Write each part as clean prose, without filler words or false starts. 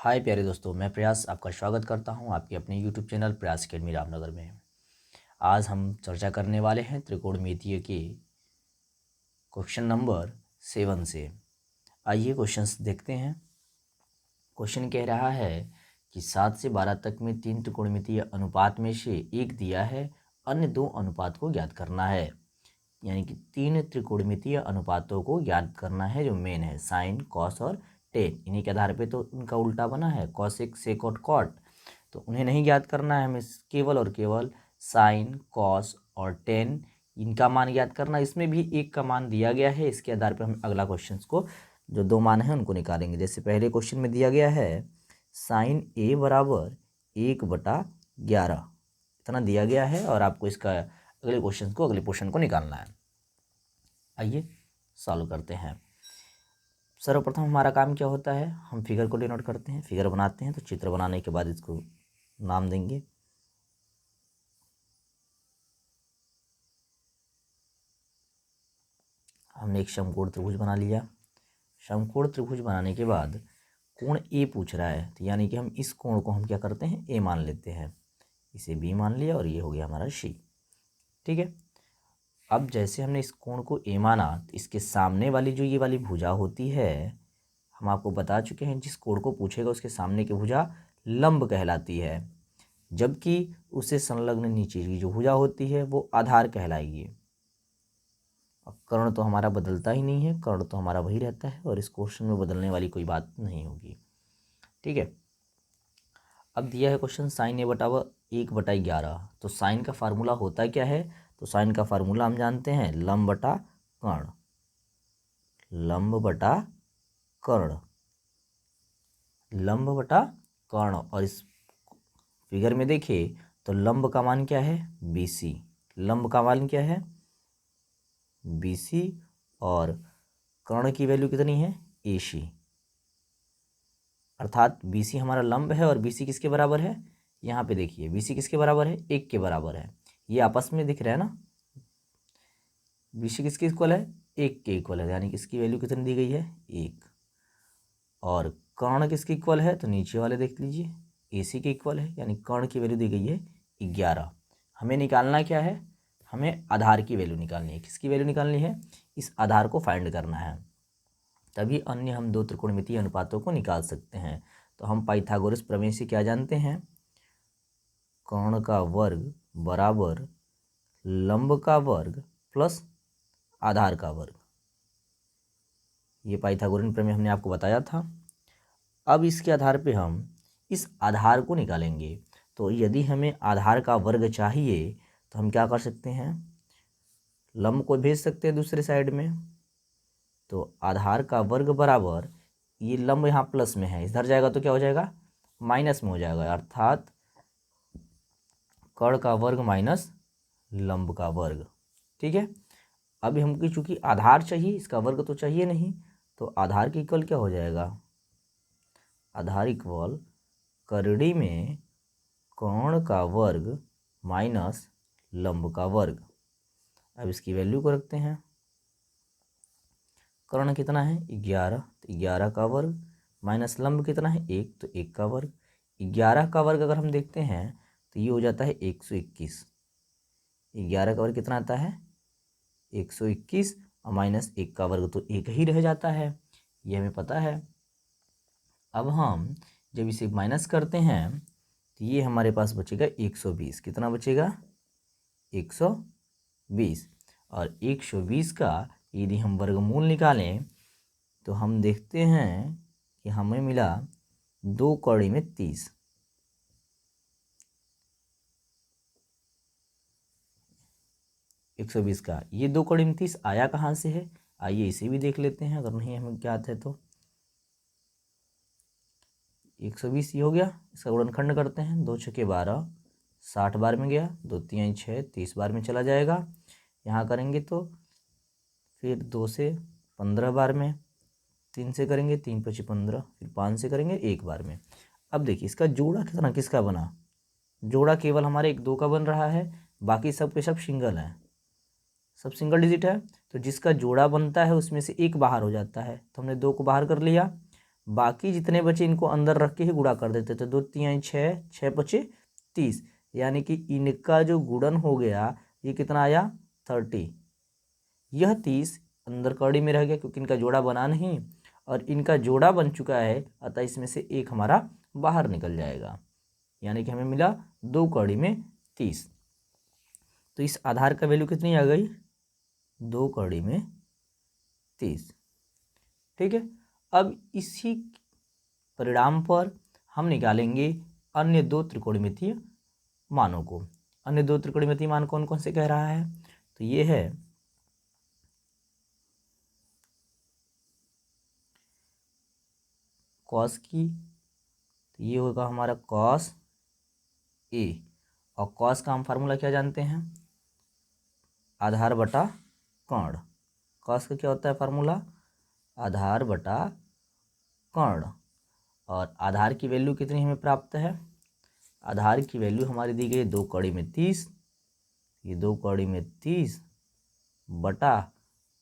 हाय प्यारे दोस्तों, मैं प्रयास आपका स्वागत करता हूं आपके अपने YouTube चैनल प्रयास अकेडमी रामनगर में। आज हम चर्चा करने वाले हैं त्रिकोणमितीय के क्वेश्चन नंबर 7 से। आइए क्वेश्चंस देखते हैं। क्वेश्चन कह रहा है कि 7 से 12 तक में 3 त्रिकोणमितीय अनुपात में से एक दिया है, अन्य 2 अनुपात को ज्ञात करना है। यानी कि 3 त्रिकोणमितीय अनुपातों को ज्ञात करना है जो मेन है, साइन, कॉस और टेन। इन्हीं के आधार पे तो उनका उल्टा बना है, कॉसेक, सेक और कॉट। तो उन्हें नहीं ज्ञात करना है, हमें केवल और केवल साइन, कॉस और टेन इनका मान ज्ञात करना। इसमें भी एक का मान दिया गया है, इसके आधार पर हम अगला क्वेश्चन को जो 2 मान है उनको निकालेंगे। जैसे पहले क्वेश्चन में दिया गया है साइन ए बराबर 1/11 इतना दिया गया है, और आपको इसका अगले पोर्शन को निकालना है। आइए सॉल्व करते हैं। सर्वप्रथम हमारा काम क्या होता है, हम फिगर को डिनोट करते हैं, फिगर बनाते हैं। तो चित्र बनाने के बाद इसको नाम देंगे। हमने एक समकोण त्रिभुज बना लिया। समकोण त्रिभुज बनाने के बाद कोण ए पूछ रहा है, तो यानी कि हम इस कोण को हम क्या करते हैं, ए मान लेते हैं। इसे बी मान लिया और ये हो गया हमारा सी। ठीक है। अब जैसे हमने इस कोण को ए माना, तो इसके सामने वाली जो ये वाली भुजा होती है, हम आपको बता चुके हैं जिस कोण को पूछेगा उसके सामने की भुजा लंब कहलाती है, जबकि उससे संलग्न नीचे की जो भुजा होती है वो आधार कहलाएगी। कर्ण तो हमारा बदलता ही नहीं है, कर्ण तो हमारा वही रहता है, और इस क्वेश्चन में बदलने वाली कोई बात नहीं होगी। ठीक है। अब दिया है क्वेश्चन साइन ए बटा 1/11। तो साइन का फार्मूला होता क्या है, तो साइन का फार्मूला हम जानते हैं, लंब बटा कर्ण, लंब बटा कर्ण, लंब बटा कर्ण। और इस फिगर में देखिए तो लंब का मान क्या है, BC। लंब का मान क्या है, BC, और कर्ण की वैल्यू कितनी है, AC। अर्थात BC हमारा लंब है और BC किसके बराबर है, यहाँ पे देखिए BC किसके बराबर है, 1 के बराबर है। ये आपस में दिख रहा है ना, BC किसके इक्वल है, 1 के इक्वल है, यानी कि इसकी वैल्यू कितनी दी गई है, 1। और कर्ण किसके इक्वल है, तो नीचे वाले देख लीजिए AC के इक्वल है, यानी कर्ण की वैल्यू दी गई है 11। हमें निकालना क्या है, हमें आधार की वैल्यू निकालनी है। किसकी वैल्यू निकालनी है, इस आधार को फाइंड करना है, तभी अन्य हम 2 त्रिकोणमितीय अनुपातों को निकाल सकते हैं। तो हम पाइथागोरस प्रमेय से क्या जानते हैं, कर्ण का वर्ग बराबर लंब का वर्ग प्लस आधार का वर्ग। ये पाइथागोरन प्रमेय हमने आपको बताया था। अब इसके आधार पे हम इस आधार को निकालेंगे। तो यदि हमें आधार का वर्ग चाहिए तो हम क्या कर सकते हैं, लंब को भेज सकते हैं दूसरे साइड में। तो आधार का वर्ग बराबर, ये लंब यहाँ प्लस में है, इधर जाएगा तो क्या हो जाएगा, माइनस में हो जाएगा, अर्थात कर्ण का वर्ग माइनस लंब का वर्ग। ठीक है। अभी हमको चूंकि आधार चाहिए, इसका वर्ग तो चाहिए नहीं, तो आधार के इक्वल क्या हो जाएगा, आधार इक्वल करड़ी में कर्ण का वर्ग माइनस लंब का वर्ग। अब इसकी वैल्यू को रखते हैं। कर्ण कितना है, 11, तो 11 का वर्ग माइनस लंब कितना है, 1, तो 1 का वर्ग। 11 का वर्ग अगर हम देखते हैं तो ये हो जाता है 121। 11 का वर्ग कितना आता है, 121, और माइनस 1 का वर्ग तो 1 ही रह जाता है, ये हमें पता है। अब हम जब इसे माइनस करते हैं तो ये हमारे पास बचेगा 120। कितना बचेगा, 120। और 120 का यदि हम वर्गमूल निकालें तो हम देखते हैं कि हमें मिला 2 कौड़ी में 30। एक 120 का ये 2 कौड़ी में 30 आया कहाँ से है, आइए इसे भी देख लेते हैं, अगर नहीं हमें ज्ञात है तो। 120 ये हो गया, इसका गुणनखंड करते हैं, 2 छके 12, 60 बार में गया, 2 3 6, 30 बार में चला जाएगा। यहाँ करेंगे तो फिर 2 से 15 बार में, 3 से करेंगे 3 5 15, फिर 5 से करेंगे 1 बार में। अब देखिए इसका जोड़ा कितना किसका बना, जोड़ा केवल हमारे 1 2 का बन रहा है, बाकी सब के सब सिंगल हैं, सब सिंगल डिजिट है। तो जिसका जोड़ा बनता है उसमें से 1 बाहर हो जाता है, तो हमने 2 को बाहर कर लिया, बाकी जितने बचे इनको अंदर रख के ही गुणा कर देते थे। 2 3 6, 6 बचे 30, यानी कि इनका जो गुणन हो गया ये कितना आया 30। यह 30 अंदर कड़ी में रह गया क्योंकि इनका जोड़ा बना नहीं, और इनका जोड़ा बन चुका है, अतः इसमें से एक हमारा बाहर निकल जाएगा, यानी कि हमें मिला 2 कड़ी में 30। तो इस आधार का वैल्यू कितनी आ गई 2 कड़ी में 30। ठीक है, अब इसी परिणाम पर हम निकालेंगे अन्य 2 त्रिकोणमितीय मानों को। अन्य 2 त्रिकोणमितीय मान कौन कौन से कह रहा है, तो ये है कॉस की, तो ये होगा हमारा कॉस ए, और कॉस का हम फार्मूला क्या जानते हैं, आधार बटा कर्ण। कॉस का क्या होता है फार्मूला, आधार बटा कर्ण। और आधार की वैल्यू कितनी हमें प्राप्त है, आधार की वैल्यू हमारी दी गई 2 कड़ी में 30, ये 2 कड़ी में 30 बटा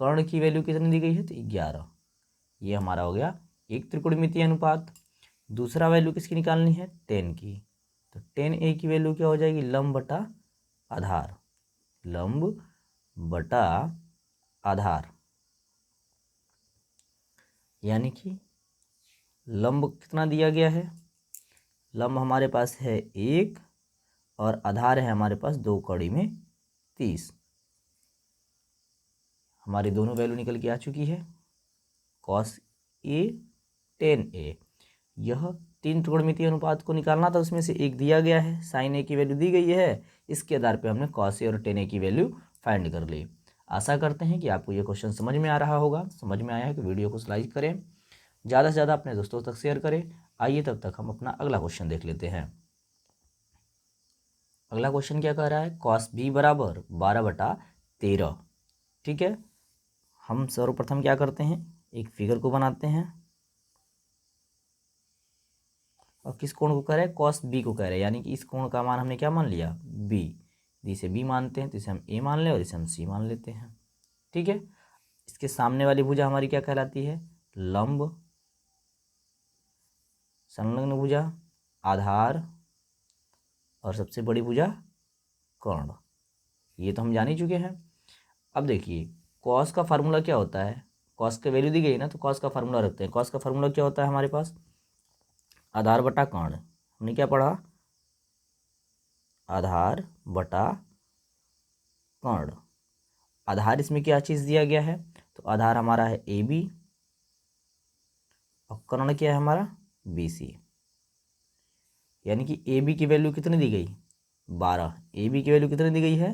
कर्ण की वैल्यू कितनी दी गई है, तो 11। ये हमारा हो गया एक त्रिकोणमितीय अनुपात। दूसरा वैल्यू किसकी निकालनी है, 10 की, तो 10a की वैल्यू क्या हो जाएगी, लंब बटा आधार, लंब बटा आधार, यानी कि लंब कितना दिया गया है, लंब हमारे पास है 1 और आधार है हमारे पास 2 कड़ी में 30। हमारी दोनों वैल्यू निकल के आ चुकी है, कॉस ए 10a। यह 3 त्रिकोणमितीय अनुपात को निकालना था, उसमें से एक दिया गया है, साइन ए की वैल्यू दी गई है, इसके आधार पे हमने कॉस ए और 10a की वैल्यू फाइंड कर ली। आशा करते हैं कि आपको ये क्वेश्चन समझ में आ रहा होगा। समझ में आया है कि वीडियो को लाइक करें, ज़्यादा से ज़्यादा अपने दोस्तों तक शेयर करें। आइए तब तक हम अपना अगला क्वेश्चन देख लेते हैं। अगला क्वेश्चन क्या कह रहा है, कॉस बी बराबर 12/13। ठीक है, हम सर्वप्रथम क्या करते हैं, एक फिगर को बनाते हैं, और किस कोण को कह रहे हैं, कॉस बी को कह रहे हैं, यानी कि इस कोण का मान हमने क्या मान लिया, बी। जिसे बी मानते हैं तो इसे हम ए मान लें और इसे हम सी मान लेते हैं। ठीक है, इसके सामने वाली भुजा हमारी क्या कहलाती है, लंब, संलग्न भुजा, आधार, और सबसे बड़ी भुजा कर्ण। ये तो हम जान ही चुके हैं। अब देखिए कॉस का फार्मूला क्या होता है, कॉस की वैल्यू दी गई ना, तो कॉस का फार्मूला रखते हैं। कॉस का फार्मूला क्या होता है हमारे पास, आधार बटा कर्ण। हमने क्या पढ़ा, आधार बटा कर्ण। आधार इसमें क्या चीज़ दिया गया है, तो आधार हमारा है ए बी, और कर्ण क्या है हमारा बी सी, यानी कि ए बी की वैल्यू कितनी दी गई 12, ए बी की वैल्यू कितनी दी गई है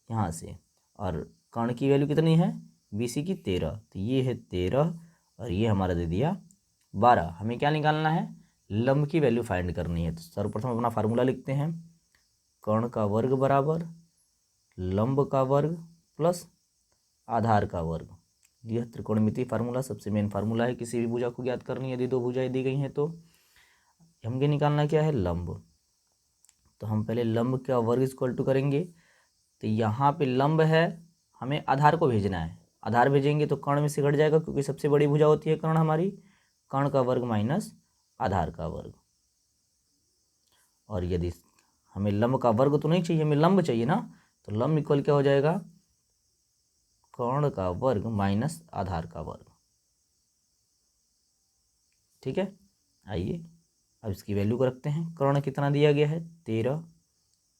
यहाँ से, और कर्ण की वैल्यू कितनी है बी सी की 13, तो ये है 13 और ये हमारा दे दिया 12। हमें क्या निकालना है, लंब की वैल्यू फाइंड करनी है। तो सर्वप्रथम अपना फार्मूला लिखते हैं, कर्ण का वर्ग बराबर लंब का वर्ग प्लस आधार का वर्ग। यह त्रिकोणमितीय फार्मूला सबसे मेन फार्मूला है किसी भी भुजा को ज्ञात करनी है। यदि 2 भुजाएं दी गई हैं तो हमें निकालना क्या है, लंब। तो हम पहले लंब का वर्ग इक्वल टू करेंगे, तो यहाँ पे लंब है, हमें आधार को भेजना है, आधार भेजेंगे तो कर्ण में से घट जाएगा क्योंकि सबसे बड़ी भुजा होती है कर्ण हमारी, कर्ण का वर्ग माइनस आधार का वर्ग। और यदि हमें लंब का वर्ग तो नहीं चाहिए, हमें लंब चाहिए ना, तो लंब इक्वल क्या हो जाएगा, कर्ण का वर्ग माइनस आधार का वर्ग। ठीक है, आइए अब इसकी वैल्यू को रखते हैं। कर्ण कितना दिया गया है 13,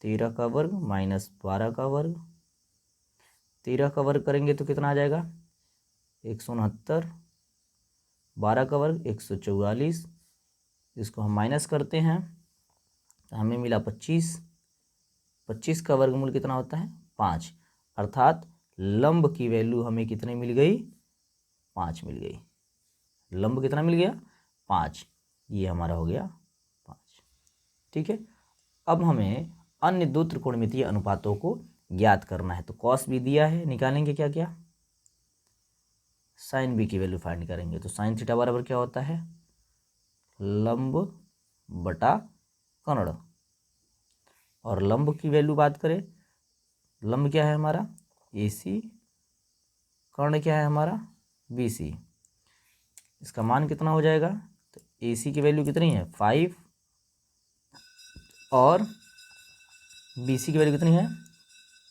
13 का वर्ग माइनस 12 का वर्ग, 13 का वर्ग करेंगे तो कितना आ जाएगा 169, 12 का वर्ग 144, इसको हम माइनस करते हैं तो हमें मिला 25, 25 का वर्गमूल कितना होता है 5, अर्थात लंब की वैल्यू हमें कितनी मिल गई 5 मिल गई। लंब कितना मिल गया 5, ये हमारा हो गया 5। ठीक है, अब हमें अन्य 2 त्रिकोणमितीय अनुपातों को ज्ञात करना है। तो कॉस भी दिया है, निकालेंगे क्या क्या, साइन बी की वैल्यू फाइंड करेंगे। तो साइन थीटा बराबर क्या होता है, लंब बटा कर्ण। और लंब की वैल्यू बात करें, लंब क्या है हमारा ए सी, कर्ण क्या है हमारा बी सी। इसका मान कितना हो जाएगा AC की वैल्यू कितनी है 5 और BC की वैल्यू कितनी है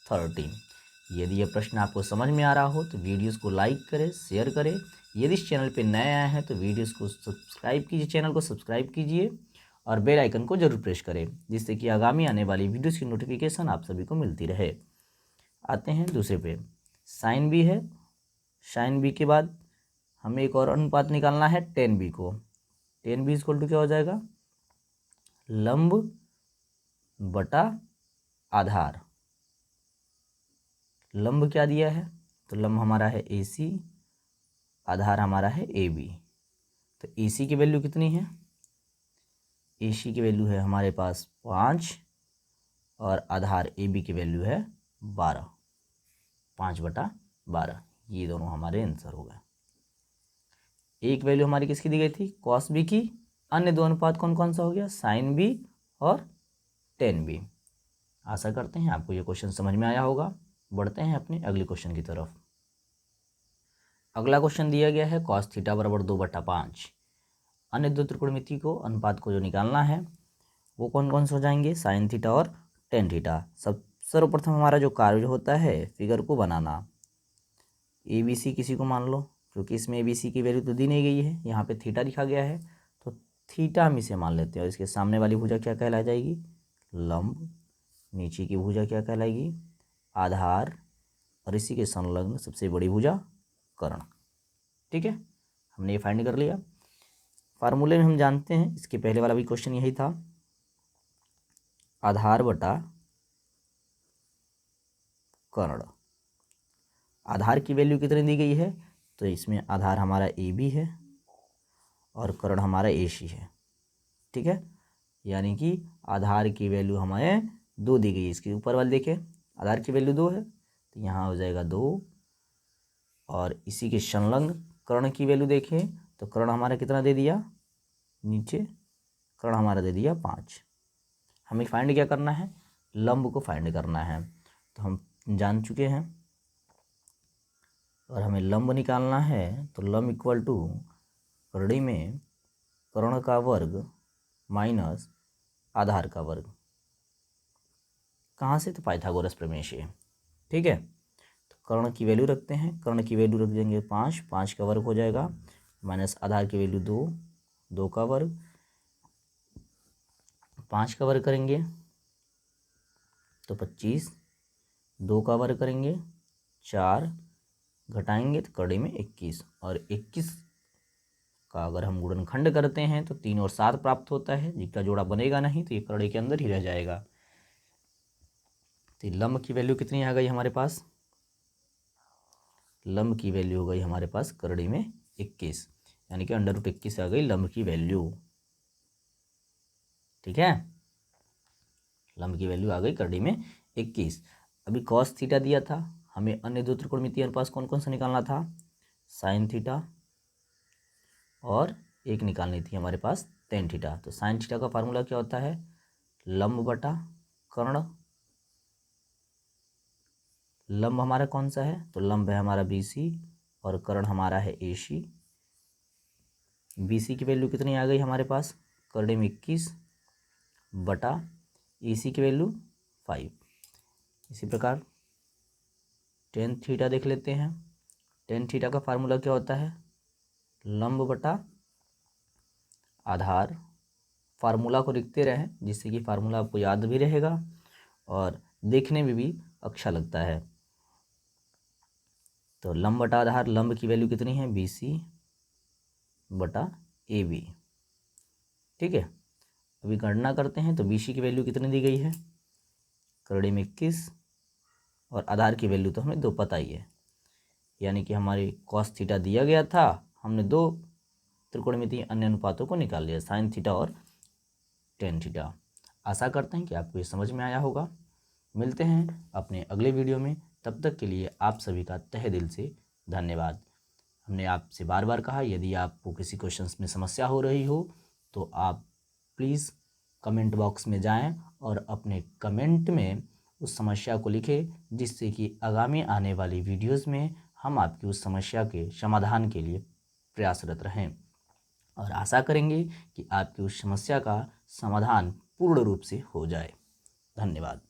13। यदि यह प्रश्न आपको समझ में आ रहा हो तो वीडियोस को लाइक करें, शेयर करें। यदि इस चैनल पे नए आए हैं तो वीडियोस को सब्सक्राइब कीजिए, चैनल को सब्सक्राइब कीजिए और बेल आइकन को जरूर प्रेस करें, जिससे कि आगामी आने वाली वीडियोस की नोटिफिकेशन आप सभी को मिलती रहे। आते हैं दूसरे पे, साइन बी है। साइन बी के बाद हमें एक और अनुपात निकालना है टेन बी को। टेन बी इक्वल टू क्या हो जाएगा, लंब बटा आधार। लंब क्या दिया है, तो लंब हमारा है AC, आधार हमारा है AB। तो AC की वैल्यू कितनी है, AC की वैल्यू है हमारे पास 5 और आधार AB की वैल्यू है 12, 5/12। ये दोनों हमारे आंसर हो गए। एक वैल्यू हमारी किसकी दी गई थी, कॉस बी की। अन्य दो अनुपात कौन कौन सा हो गया, साइन बी और टेन बी। आशा करते हैं आपको ये क्वेश्चन समझ में आया होगा। बढ़ते हैं अपने अगले क्वेश्चन की तरफ। अगला क्वेश्चन दिया गया है कॉस थीटा बराबर 2/5। अन्य दो त्रिकोणमिति को अनुपात को जो निकालना है वो कौन कौन से हो जाएंगे, साइन थीटा और टेन थीटा। सर्वप्रथम हमारा जो कार्य होता है फिगर को बनाना। ABC किसी को मान लो, क्योंकि इसमें ABC की वैल्यू तो दी नहीं गई है, यहाँ पे थीटा लिखा गया है तो थीटा हम इसे मान लेते हैं। और इसके सामने वाली भुजा क्या कहला जाएगी, लंब। नीचे की भुजा क्या कहलाएगी, आधार। और इसी के संलग्न सबसे बड़ी भुजा कर्ण। ठीक है, हमने ये फाइंड कर लिया। फार्मूले में हम जानते हैं, इसके पहले वाला भी क्वेश्चन यही था, आधार बटा कर्ण। आधार की वैल्यू कितनी दी गई है, तो इसमें आधार हमारा AB है और कर्ण हमारा AC है। ठीक है, यानी कि आधार की वैल्यू हमें 2 दी गई है। इसके ऊपर वाले देखें, आधार की वैल्यू 2 है तो यहाँ हो जाएगा 2। और इसी के संलग्न कर्ण की वैल्यू देखें तो कर्ण हमारा कितना दे दिया, नीचे कर्ण हमारा दे दिया 5। हमें फाइंड क्या करना है, लंब को फाइंड करना है। तो हम जान चुके हैं और हमें लंब निकालना है। तो लंब इक्वल टू कड़ी में कर्ण का वर्ग माइनस आधार का वर्ग। कहाँ से, तो पाइथागोरस प्रमेय से। ठीक है, तो कर्ण की वैल्यू रखते हैं, कर्ण की वैल्यू रख देंगे 5, 5 का वर्ग हो जाएगा माइनस आधार की वैल्यू 2, 2 का वर्ग। 5 का वर्ग करेंगे तो 25, 2 का वर्ग करेंगे 4, घटाएंगे तो कड़ी में 21। और 21 का अगर हम गुणनखंड करते हैं तो 3 और 7 प्राप्त होता है, जिसका जोड़ा बनेगा नहीं तो ये कड़ी के अंदर ही रह जाएगा। तो लंब की वैल्यू कितनी आ गई हमारे पास, लंब की वैल्यू हो गई हमारे पास कड़ी में 21, यानी कि √21 आ गई लंब की वैल्यू। ठीक है, लंब की वैल्यू आ गई कड़ी में 21। अभी कॉस थीटा दिया था, हमें अन्य दो त्रिकोणमितीय अनुपात कौन कौन सा निकालना था, साइन थीटा और एक निकालनी थी हमारे पास टेन थीटा। तो साइन थीटा का फार्मूला क्या होता है, लंब बटा कर्ण। लंब हमारा कौन सा है, तो लंब है हमारा BC और कर्ण हमारा है AC। BC की वैल्यू कितनी आ गई हमारे पास, कर्ण में 21 बटा AC की वैल्यू 5। इसी प्रकार टेन थीटा देख लेते हैं। टेन थीटा का फार्मूला क्या होता है, लंब बटा आधार। फार्मूला को लिखते रहें जिससे कि फार्मूला आपको याद भी रहेगा और देखने में भी अच्छा लगता है। तो लंब बटा आधार, लंब की वैल्यू कितनी है BC बटा AB। ठीक है, अभी गणना करते हैं तो BC की वैल्यू कितनी दी गई है, कड़ी में 21 और आधार की वैल्यू तो हमें 2 पता ही है, यानी कि हमारी कॉस थीटा दिया गया था, हमने 2 त्रिकोणमितीय अन्य अनुपातों को निकाल लिया, साइन थीटा और टेन थीटा। आशा करते हैं कि आपको ये समझ में आया होगा। मिलते हैं अपने अगले वीडियो में, तब तक के लिए आप सभी का तहे दिल से धन्यवाद। हमने आपसे बार बार कहा, यदि आपको किसी क्वेश्चंस में समस्या हो रही हो तो आप प्लीज़ कमेंट बॉक्स में जाएं और अपने कमेंट में उस समस्या को लिखें, जिससे कि आगामी आने वाली वीडियोस में हम आपकी उस समस्या के समाधान के लिए प्रयासरत रहें। और आशा करेंगे कि आपकी उस समस्या का समाधान पूर्ण रूप से हो जाए। धन्यवाद।